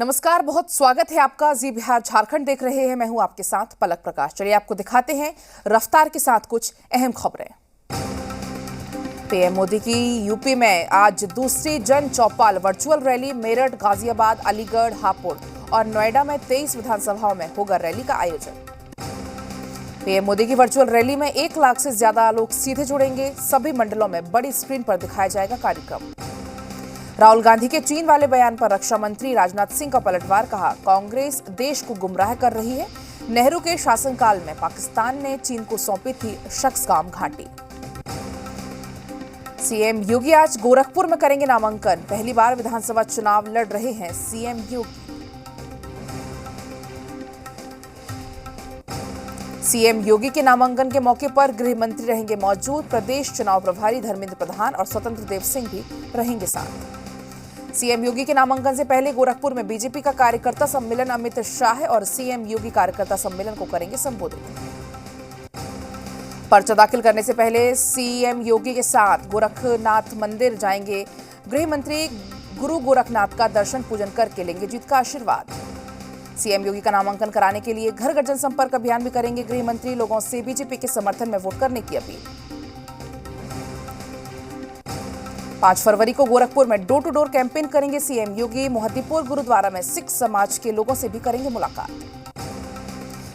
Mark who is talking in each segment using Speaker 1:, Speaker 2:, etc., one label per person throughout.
Speaker 1: नमस्कार, बहुत स्वागत है आपका। जी बिहार झारखंड देख रहे हैं। मैं हूं आपके साथ पलक प्रकाश। चलिए आपको दिखाते हैं रफ्तार के साथ कुछ अहम खबरें। पीएम मोदी की यूपी में आज दूसरी जन चौपाल वर्चुअल रैली। मेरठ, गाजियाबाद, अलीगढ़, हापुड़ और नोएडा में 23 विधानसभाओं में होगा रैली का आयोजन। पीएम मोदी की वर्चुअल रैली में 1 लाख से ज्यादा लोग सीधे जुड़ेंगे। सभी मंडलों में बड़ी स्क्रीन पर दिखाया जाएगा कार्यक्रम। राहुल गांधी के चीन वाले बयान पर रक्षा मंत्री राजनाथ सिंह का पलटवार। कहा, कांग्रेस देश को गुमराह कर रही है। नेहरू के शासनकाल में पाकिस्तान ने चीन को सौंपी थी शक्सगाम घाटी। सीएम योगी आज गोरखपुर में करेंगे नामांकन। पहली बार विधानसभा चुनाव लड़ रहे हैं सीएम योगी। सीएम योगी के नामांकन के मौके पर गृह मंत्री रहेंगे मौजूद। प्रदेश चुनाव प्रभारी धर्मेंद्र प्रधान और स्वतंत्र देव सिंह भी रहेंगे साथ। सीएम योगी के नामांकन से पहले गोरखपुर में बीजेपी का कार्यकर्ता सम्मेलन। अमित शाह और सीएम योगी कार्यकर्ता सम्मेलन को करेंगे संबोधित। पर्चा दाखिल करने से पहले सीएम योगी के साथ गोरखनाथ मंदिर जाएंगे। गृह मंत्री गुरु गोरखनाथ का दर्शन पूजन करके लेंगे जीत का आशीर्वाद। सीएम योगी का नामांकन कराने के लिए घर घर जनसंपर्क अभियान भी करेंगे गृह मंत्री। लोगों से बीजेपी के समर्थन में वोट करने की अपील। 5 फरवरी को गोरखपुर में डोर टू डोर कैंपेन करेंगे सीएम योगी। मोहद्दीपुर गुरुद्वारा में सिख समाज के लोगों से भी करेंगे मुलाकात।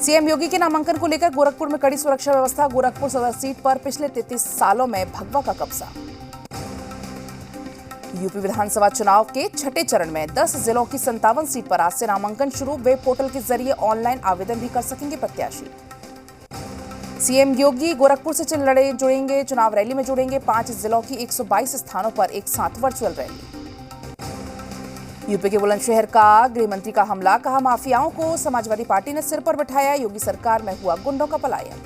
Speaker 1: सीएम योगी के नामांकन को लेकर गोरखपुर में कड़ी सुरक्षा व्यवस्था। गोरखपुर सदर सीट पर पिछले 33 सालों में भगवा का कब्जा। यूपी विधानसभा चुनाव के छठे चरण में 10 जिलों की 57 सीट पर आज से नामांकन शुरू। वेब पोर्टल के जरिए ऑनलाइन आवेदन भी कर सकेंगे प्रत्याशी। सीएम योगी गोरखपुर से जुड़ेंगे चुनाव रैली में जुड़ेंगे। 5 जिलों की 122 स्थानों पर एक साथ वर्चुअल रैली। यूपी के बुलंदशहर का गृह मंत्री का हमला। कहा, माफियाओं को समाजवादी पार्टी ने सिर पर बिठाया। योगी सरकार में हुआ गुंडों का पलायन।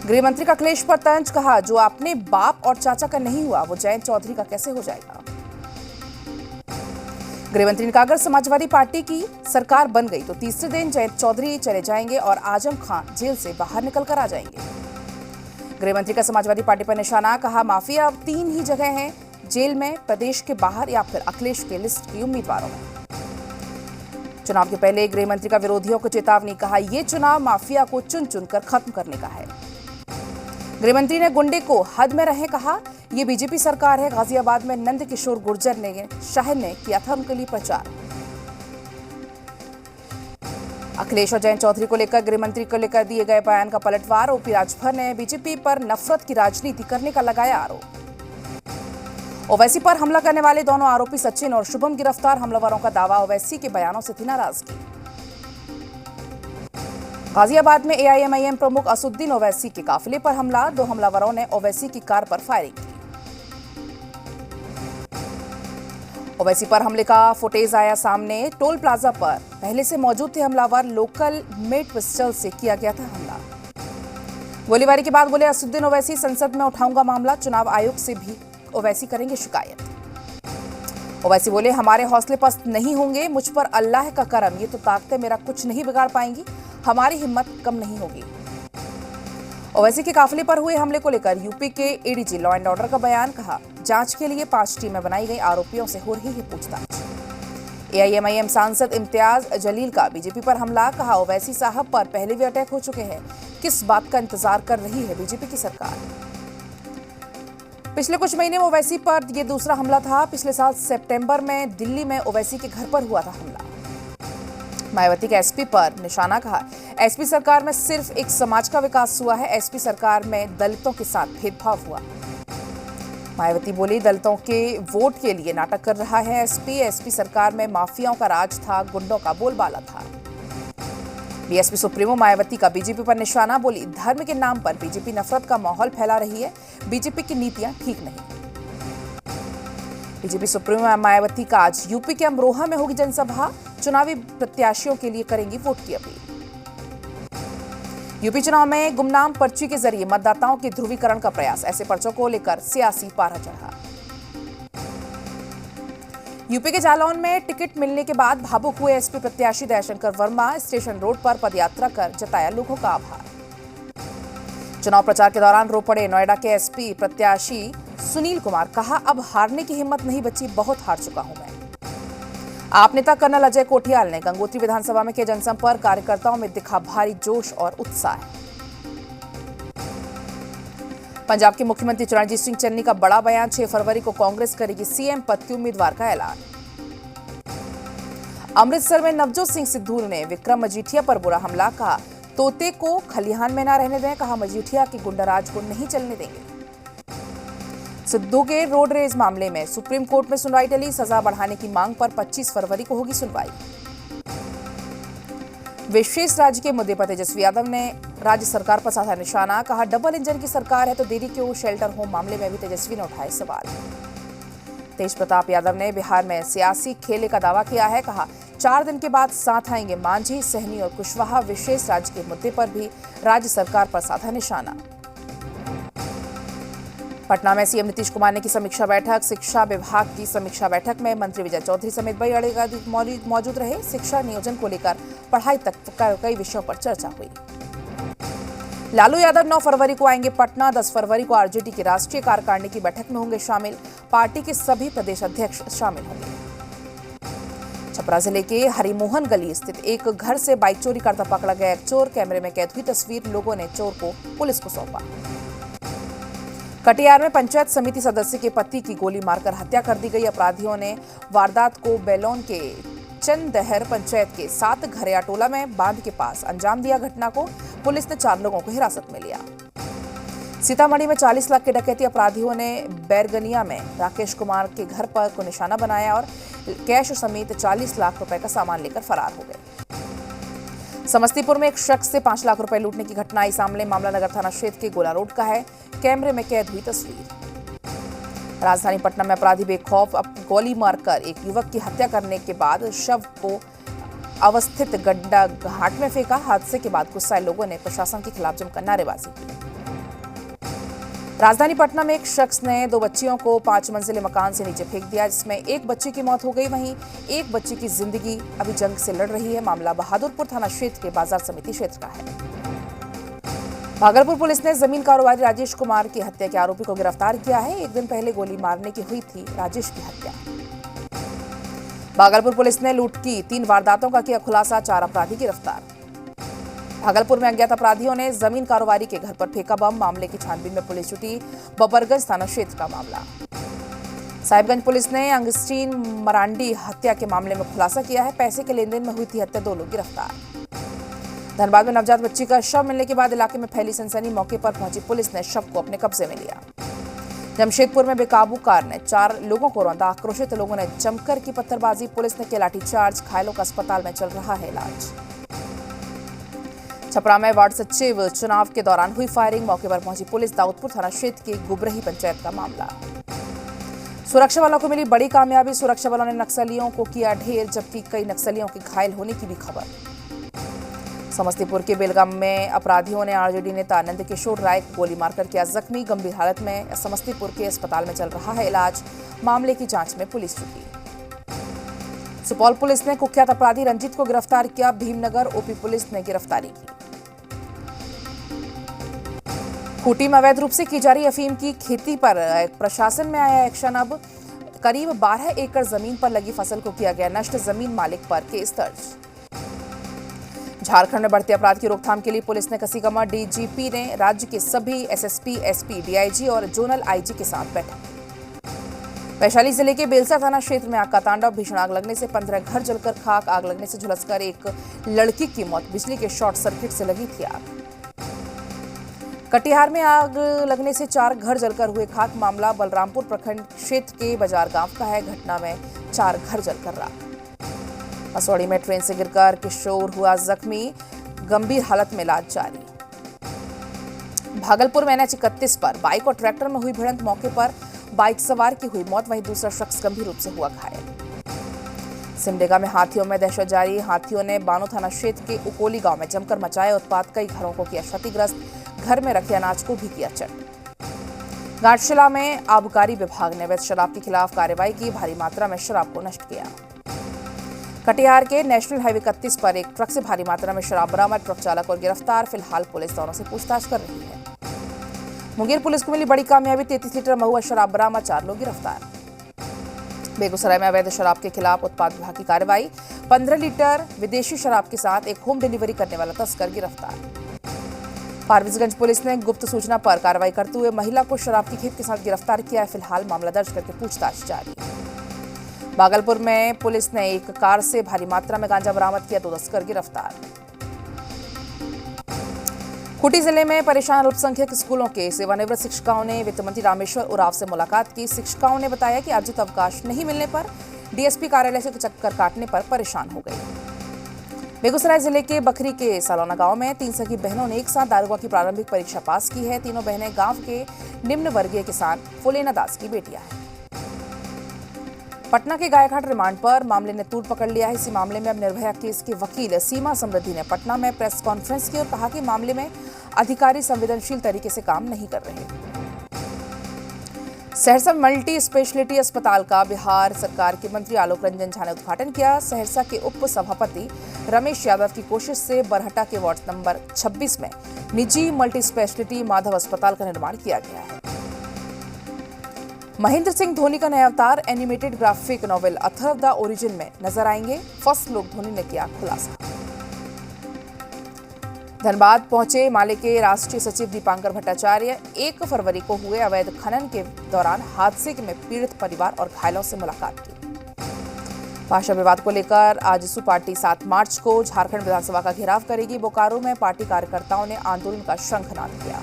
Speaker 1: गृह मंत्री का अखिलेश पर तंज। कहा, जो अपने बाप और चाचा का नहीं हुआ वो जयंत चौधरी का कैसे हो जाएगा। गृहमंत्री ने कहा, अगर समाजवादी पार्टी की सरकार बन गई तो तीसरे दिन जयंत चौधरी चले जाएंगे और आजम खान जेल से बाहर निकलकर आ जाएंगे। गृहमंत्री का समाजवादी पार्टी पर निशाना। कहा, माफिया अब 3 ही जगह हैं, जेल में, प्रदेश के बाहर या फिर अखिलेश के लिस्ट की उम्मीदवारों में। चुनाव के पहले गृहमंत्री का विरोधियों को चेतावनी। कहा, यह चुनाव माफिया को चुन चुनकर खत्म करने का है। गृहमंत्री ने गुंडे को हद में रहे कहा, यह बीजेपी सरकार है। गाजियाबाद में नंद किशोर गुर्जर ने शाह ने किया था उनके लिए प्रचार। अखिलेश और जयंत चौधरी को लेकर गृहमंत्री को लेकर दिए गए बयान का पलटवार। ओपी राजभर ने बीजेपी पर नफरत की राजनीति करने का लगाया आरोप। ओवैसी पर हमला करने वाले दोनों आरोपी सचिन और शुभम गिरफ्तार। हमलावरों का दावा, ओवैसी के बयानों से थी नाराजगी। गाजियाबाद में एआईएमआईएम प्रमुख असुद्दीन ओवैसी के काफिले पर हमला। 2 हमलावरों ने ओवैसी की कार पर फायरिंग की। ओवैसी पर हमले का फुटेज आया सामने। टोल प्लाजा पर पहले से मौजूद थे हमलावर। लोकल मेड पिस्टल से किया गया था हमला। गोलीबारी के बाद बोले असुद्दीन ओवैसी, संसद में उठाऊंगा मामला। चुनाव आयोग से भी ओवैसी करेंगे शिकायत। ओवैसी बोले, हमारे हौसले पस्त नहीं होंगे, मुझ पर अल्लाह का करम, ये तो ताकतें मेरा कुछ नहीं बिगाड़ पाएंगी, हमारी हिम्मत कम नहीं होगी। ओवैसी के काफिले पर हुए हमले को लेकर यूपी के एडीजी लॉ एंड ऑर्डर का बयान। कहा, जांच के लिए 5 टीमें बनाई गई, आरोपियों से हो रही है पूछताछ। एआईएमआईएम सांसद इम्तियाज जलील का बीजेपी पर हमला। कहा, ओवैसी साहब पर पहले भी अटैक हो चुके हैं, किस बात का इंतजार कर रही है बीजेपी की सरकार। पिछले कुछ महीने में ओवैसी पर यह दूसरा हमला था। पिछले साल सितंबर में दिल्ली में ओवैसी के घर पर हुआ था हमला। मायावती के एसपी पर निशाना। कहा, एसपी सरकार में सिर्फ एक समाज का विकास हुआ है, एसपी सरकार में दलितों के साथ भेदभाव हुआ। मायावती बोली, दलितों के वोट के लिए नाटक कर रहा है एसपी। एसपी सरकार में माफियाओं का राज था, गुंडों का बोलबाला था। बीएसपी सुप्रीमो मायावती का बीजेपी पर निशाना। बोली, धर्म के नाम पर बीजेपी नफरत का माहौल फैला रही है, बीजेपी की नीतियां ठीक नहीं। बीजेपी सुप्रीमो मायावती का आज यूपी के अमरोहा में होगी जनसभा। चुनावी प्रत्याशियों के लिए करेंगी वोट की अपील। यूपी चुनाव में गुमनाम पर्ची के जरिए मतदाताओं के ध्रुवीकरण का प्रयास। ऐसे पर्चों को लेकर सियासी पारा चढ़ा। यूपी के जालौन में टिकट मिलने के बाद भावुक हुए एसपी प्रत्याशी दयाशंकर वर्मा। स्टेशन रोड पर पदयात्रा कर जताया लोगों का आभार। चुनाव प्रचार के दौरान रो पड़े नोएडा के एसपी प्रत्याशी सुनील कुमार। कहा, अब हारने की हिम्मत नहीं बची, बहुत हार चुका हूं मैं। आप नेता कर्नल अजय कोठियाल ने गंगोत्री विधानसभा में किया जनसंपर्क, कार्यकर्ताओं में दिखा भारी जोश और उत्साह। पंजाब के मुख्यमंत्री रणजीत सिंह चन्नी का बड़ा बयान, 6 फरवरी को कांग्रेस करेगी सीएम पद के उम्मीदवार का ऐलान। अमृतसर में नवजोत सिंह सिद्धू ने विक्रम मजीठिया पर बुरा हमला, कहा तोते को खलिहान में न रहने दें, कहा मजीठिया के गुंडाराज को नहीं चलने देंगे। सिद्धू के रोड रेज मामले में सुप्रीम कोर्ट में सुनवाई टली, सजा बढ़ाने की मांग पर 25 फरवरी को होगी सुनवाई। विशेष राज्य के मुद्दे पर तेजस्वी यादव ने राज्य सरकार पर साधा निशाना, कहा डबल इंजन की सरकार है तो देरी क्यों। शेल्टर होम मामले में भी तेजस्वी ने उठाए सवाल। तेज प्रताप यादव ने बिहार में सियासी खेले का दावा किया है, कहा 4 दिन के बाद साथ आएंगे मांझी, सहनी और कुशवाहा। विशेष राज्य के मुद्दे पर भी राज्य सरकार पर साधा निशाना। पटना में सीएम नीतीश कुमार ने की समीक्षा बैठक, शिक्षा विभाग की समीक्षा बैठक में मंत्री विजय चौधरी समेत बड़े अधिकारी मौजूद रहे। शिक्षा नियोजन को लेकर पढ़ाई तक कई विषयों पर चर्चा हुई। लालू यादव 9 फरवरी को आएंगे पटना, 10 फरवरी को आरजेडी की राष्ट्रीय कार्यकारिणी की बैठक में होंगे शामिल। पार्टी के सभी प्रदेश अध्यक्ष शामिल होंगे। छपरा जिले के हरिमोहन गली स्थित एक घर से बाइक चोरी करता पकड़ा गया एक चोर, कैमरे में कैद हुई तस्वीर, लोगों ने चोर को पुलिस को सौंपा। कटिहार में पंचायत समिति सदस्य के पति की गोली मारकर हत्या कर दी गई। अपराधियों ने वारदात को बेलोन के चंदहर पंचायत के 7 घरिया टोला में बांध के पास अंजाम दिया। घटना को पुलिस ने 4 लोगों को हिरासत में लिया। सीतामढ़ी में 40 लाख के डकैती अपराधियों ने बैरगनिया में राकेश कुमार के घर पर को निशाना बनाया और कैश समेत 40 लाख रुपए का सामान लेकर फरार हो गए। समस्तीपुर में एक शख्स से 5 लाख रुपए लूटने की घटना आई सामने। मामला नगर थाना क्षेत्र के गोला रोड का है, कैमरे में कैद हुई तस्वीर। राजधानी पटना में अपराधी बेखौफ गोली मारकर एक युवक की हत्या करने के बाद शव को अवस्थित गड्ढा घाट में फेंका। हादसे के बाद गुस्साए लोगों ने प्रशासन के खिलाफ जमकर नारेबाजी की। राजधानी पटना में एक शख्स ने 2 बच्चियों को 5 मंजिले मकान से नीचे फेंक दिया, जिसमें एक बच्ची की मौत हो गई, वहीं एक बच्ची की जिंदगी अभी जंग से लड़ रही है। मामला बहादुरपुर थाना क्षेत्र के बाजार समिति क्षेत्र का है। भागलपुर पुलिस ने जमीन कारोबारी राजेश कुमार की हत्या के आरोपी को गिरफ्तार किया है। 1 दिन पहले गोली मारने की हुई थी राजेश की हत्या। भागलपुर पुलिस ने लूट की 3 वारदातों का किया खुलासा, 4 अपराधी गिरफ्तार। भागलपुर में अज्ञात अपराधियों ने जमीन कारोबारी के घर पर फेंका बम। मामले की छानबीन में पुलिस जुटी। बबरगंज थाना क्षेत्र का मामला। साहिबगंज पुलिस ने अंगस्टीन मरांडी हत्या के मामले में खुलासा किया है। पैसे के लेन देन में हुई थी हत्या, 2 लोग गिरफ्तार। धनबाद में नवजात बच्ची का शव मिलने के बाद इलाके में फैली सनसनी। मौके पर पहुंची पुलिस ने शव को अपने कब्जे में लिया। जमशेदपुर में बेकाबू कार ने 4 लोगों को रौंदा। आक्रोशित लोगों ने जमकर की पत्थरबाजी। पुलिस ने किया लाठीचार्ज। घायलों का अस्पताल में चल रहा है इलाज। छपरा में वार्ड सचिव चुनाव के दौरान हुई फायरिंग। मौके पर पहुंची पुलिस। दाऊदपुर थाना क्षेत्र की गुबरही पंचायत का मामला। सुरक्षा बलों को मिली बड़ी कामयाबी। सुरक्षा बलों ने नक्सलियों को किया ढेर, जबकि कई नक्सलियों के घायल होने की भी खबर। समस्तीपुर के बेलगाम में अपराधियों ने आरजेडी नेता नंद किशोर राय को गोली मारकर किया जख्मी। गंभीर हालत में समस्तीपुर के अस्पताल में चल रहा है इलाज। मामले की जांच में पुलिस जुटी। सुपौल पुलिस ने कुख्यात अपराधी रंजीत को गिरफ्तार किया। भीमनगर ओपी पुलिस ने गिरफ्तारी की। खूंटी में अवैध रूप से की जा रही अफीम की खेती पर प्रशासन में आया एक्शन। अब करीब 12 एकड़ जमीन पर लगी फसल को किया गया नष्ट। जमीन मालिक पर केस दर्ज। झारखंड में बढ़ते अपराध की रोकथाम के लिए पुलिस ने कसी कमर। डीजीपी ने राज्य के सभी एसएसपी, एसपी, डीआईजी और जोनल आईजी के साथ बैठक। वैशाली जिले के बेलसा थाना क्षेत्र में आग का तांडव। भीषण आग लगने से 15 घर जलकर खाक। आग लगने से झुलसकर एक लड़की की मौत। बिजली के शॉर्ट सर्किट से लगी थी आग। कटिहार में आग लगने से 4 घर जलकर हुए खाक। मामला बलरामपुर प्रखंड क्षेत्र के बाजार गांव का है। घटना में 4 घर जलकर राख। असौड़ी में ट्रेन से गिरकर किशोर हुआ जख्मी। गंभीर हालत में इलाज जारी। भागलपुर में NH 31 पर बाइक और ट्रैक्टर में हुई भिड़ंत। मौके पर बाइक सवार की हुई मौत, वहीं दूसरा शख्स गंभीर रूप से हुआ घायल। सिमडेगा में हाथियों में दहशत जारी। हाथियों ने बानो थाना क्षेत्र के उकोली गांव में जमकर मचाया उत्पात। कई घरों को किया क्षतिग्रस्त। घर में रखे अनाज को भी किया चट। घाटशिला में आबकारी विभाग ने अवैध शराब के खिलाफ कार्रवाई की। भारी मात्रा में शराब को नष्ट किया। कटिहार के नेशनल हाईवे 31 पर एक ट्रक से भारी मात्रा में शराब बरामद। ट्रक चालक और गिरफ्तार। फिलहाल पुलिस दोनों से पूछताछ कर रही है। मुंगेर पुलिस को मिली बड़ी कामयाबी। 33 लीटर महुआ शराब बरामद। 4 लोग गिरफ्तार। बेगूसराय में अवैध शराब के खिलाफ उत्पाद विभाग की कार्रवाई। 15 लीटर विदेशी शराब के साथ एक होम डिलीवरी करने वाला तस्कर गिरफ्तार। फारबिसगंज पुलिस ने गुप्त सूचना पर कार्रवाई करते हुए महिला को शराब की खेप के साथ गिरफ्तार किया है। फिलहाल मामला दर्ज करके पूछताछ जारी। भागलपुर में पुलिस ने एक कार से भारी मात्रा में गांजा बरामद किया, 2 तस्कर गिरफ्तार। खूंटी जिले में परेशान अल्पसंख्यक स्कूलों के सेवानिवृत्त शिक्षिकाओं ने वित्त मंत्री रामेश्वर उरांव से मुलाकात की। शिक्षिकाओं ने बताया कि अर्जित अवकाश नहीं मिलने पर डीएसपी कार्यालय से चक्कर काटने पर परेशान हो गई। बेगूसराय जिले के बखरी के सालोना गांव में 3 सगी बहनों ने एक साथ दारोगा की प्रारंभिक परीक्षा पास की है। तीनों बहनें गांव के निम्न वर्गीय किसान फुलेना दास की बेटियां हैं। पटना के गायघाट रिमांड पर मामले ने तूल पकड़ लिया है। इसी मामले में अब निर्भया केस के वकील सीमा समृद्धि ने पटना में प्रेस कॉन्फ्रेंस की और कहा कि मामले में अधिकारी संवेदनशील तरीके से काम नहीं कर रहे। सहरसा मल्टी स्पेशलिटी अस्पताल का बिहार सरकार के मंत्री आलोक रंजन झा ने उद्घाटन किया। सहरसा के उप सभापति रमेश यादव की कोशिश से बरहटा के वार्ड नंबर 26 में निजी मल्टी स्पेशलिटी माधव अस्पताल का निर्माण किया गया है। महेंद्र सिंह धोनी का नया अवतार animated graphic novel Atharva the origin में नजर आएंगे। फर्स्ट लुक धोनी ने किया खुलासा। धनबाद पहुंचे माले के राष्ट्रीय सचिव दीपांकर भट्टाचार्य। 1 फरवरी को हुए अवैध खनन के दौरान हादसे में पीड़ित परिवार और घायलों से मुलाकात की। भाषा विवाद को लेकर आजसू पार्टी 7 मार्च को झारखंड विधानसभा का घेराव करेगी। बोकारो में पार्टी कार्यकर्ताओं ने आंदोलन का शंखनाद किया।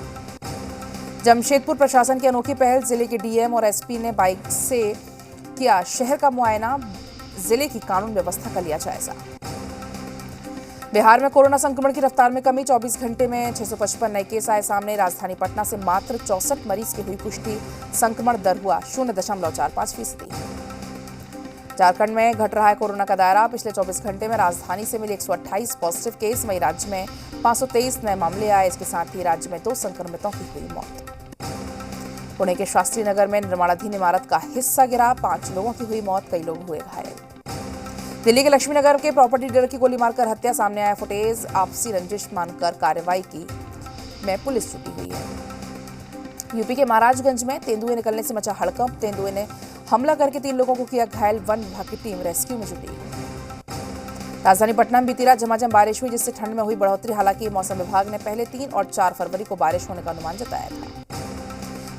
Speaker 1: जमशेदपुर प्रशासन की अनोखी पहल, जिले के डीएम और एसपी ने बाइक से किया शहर का मुआयना। जिले की कानून व्यवस्था का लिया जायजा। बिहार में कोरोना संक्रमण की रफ्तार में कमी, 24 घंटे में 655 नए केस आए सामने। राजधानी पटना से मात्र 64 मरीज की हुई पुष्टि। संक्रमण दर हुआ 0.45%। झारखंड में घट रहा है कोरोना का दायरा। पिछले 24 घंटे में राजधानी से मिले 128 पॉजिटिव केस। वहीं राज्य में 523 नए मामले आए। इसके साथ ही राज्य में 2 संक्रमितों की हुई मौत। पुणे के शास्त्री नगर में निर्माणाधीन इमारत का हिस्सा गिरा, 5 लोगों की हुई मौत, कई लोग हुए घायल। दिल्ली के लक्ष्मी नगर के प्रॉपर्टी डीलर की गोली मारकर हत्या, सामने आया फुटेज। आपसी रंजिश मानकर कार्रवाई की में पुलिस जुटी हुई है। यूपी के महाराजगंज में तेंदुए निकलने से मचा हड़कंप। तेंदुए ने हमला करके 3 लोगों को किया घायल। वन विभाग की टीम रेस्क्यू में जुटी। राजधानी पटना में बीती रात झमाझम बारिश हुई, जिससे ठंड में हुई बढ़ोतरी। हालांकि मौसम विभाग ने पहले 3 और 4 फरवरी को बारिश होने का अनुमान जताया था।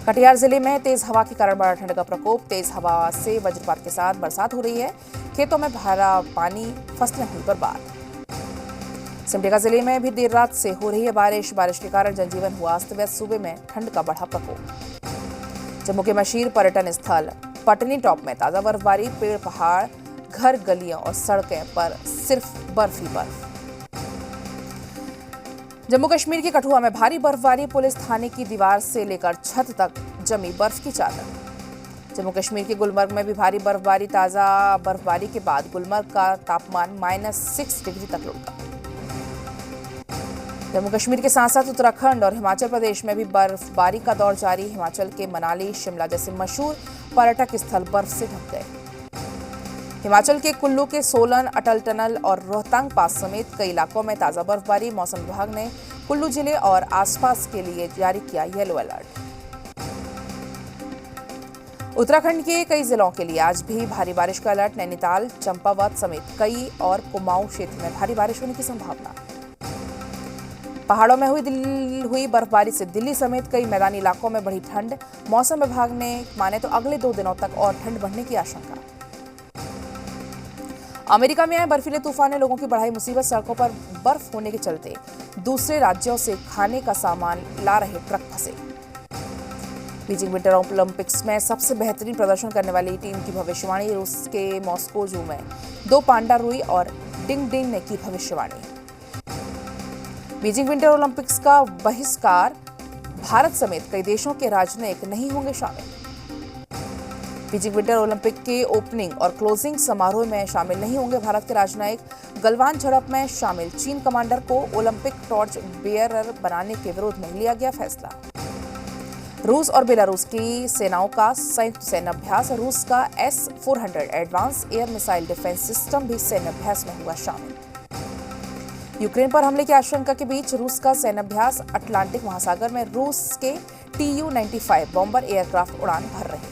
Speaker 1: कटिहार जिले में तेज हवा के कारण बढ़ा ठंड का प्रकोप। तेज हवा से वज्रपात के साथ बरसात हो रही है। खेतों में भरा पानी, फसलें हुई बर्बाद। सिमडेगा जिले में भी देर रात से हो रही है बारिश। बारिश के कारण जनजीवन हुआ अस्त व्यस्त। सूबे में ठंड का बढ़ा प्रकोप। जम्मू के मशहूर पर्यटन स्थल पटनी टॉप में ताजा बर्फबारी। पेड़, पहाड़, घर, गलियां और सड़कें पर सिर्फ बर्फ ही बर्फ। जम्मू कश्मीर के कठुआ में भारी बर्फबारी। पुलिस थाने की दीवार से लेकर छत तक जमी बर्फ की चादर। जम्मू कश्मीर के गुलमर्ग में भी भारी बर्फबारी। ताजा बर्फबारी के बाद गुलमर्ग का तापमान -6 डिग्री तक लुढ़का। जम्मू कश्मीर के साथ साथ उत्तराखंड और हिमाचल प्रदेश में भी बर्फबारी का दौर जारी। हिमाचल के मनाली, शिमला जैसे मशहूर पर्यटक स्थल बर्फ से ढक गए। हिमाचल के कुल्लू के सोलन, अटल टनल और रोहतांग पास समेत कई इलाकों में ताजा बर्फबारी। मौसम विभाग ने कुल्लू जिले और आसपास के लिए जारी किया येलो अलर्ट। उत्तराखंड के कई जिलों के लिए आज भी भारी बारिश का अलर्ट। नैनीताल, चंपावत समेत कई और कुमाऊं क्षेत्र में भारी बारिश होने की संभावना। पहाड़ों में हुई बर्फबारी से दिल्ली समेत कई मैदानी इलाकों में बढ़ी ठंड। मौसम विभाग ने माने तो अगले 2 दिनों तक और ठंड बढ़ने की आशंका। अमेरिका में आए बर्फीले तूफान ने लोगों की बढ़ाई मुसीबत। सड़कों पर बर्फ होने के चलते दूसरे राज्यों से खाने का सामान ला रहे ट्रक फंसे। बीजिंग विंटर ओलंपिक्स में सबसे बेहतरीन प्रदर्शन करने वाली टीम की भविष्यवाणी। रूस के मॉस्को जू में 2 पांडा रुई और डिंग डिंग ने की भविष्यवाणी। बीजिंग विंटर ओलंपिक्स का बहिष्कार, भारत समेत कई देशों के राजनयिक नहीं होंगे शामिल। बीजिंग विंटर ओलंपिक के ओपनिंग और क्लोजिंग समारोह में शामिल नहीं होंगे भारत के राजनयिक। गलवान झड़प में शामिल चीन कमांडर को ओलंपिक टॉर्च बेयरर बनाने के विरोध में लिया गया फैसला। रूस और बेलारूस की सेनाओं का संयुक्त सैन्य अभ्यास। रूस का S-400 advance air missile defence system भी सैन्य अभ्यास में हुआ शामिल। यूक्रेन पर हमले की आशंका के बीच रूस का सैन्य अभ्यास। अटलांटिक महासागर में रूस के Tu-95 बॉम्बर एयरक्राफ्ट उड़ान भर रहे हैं।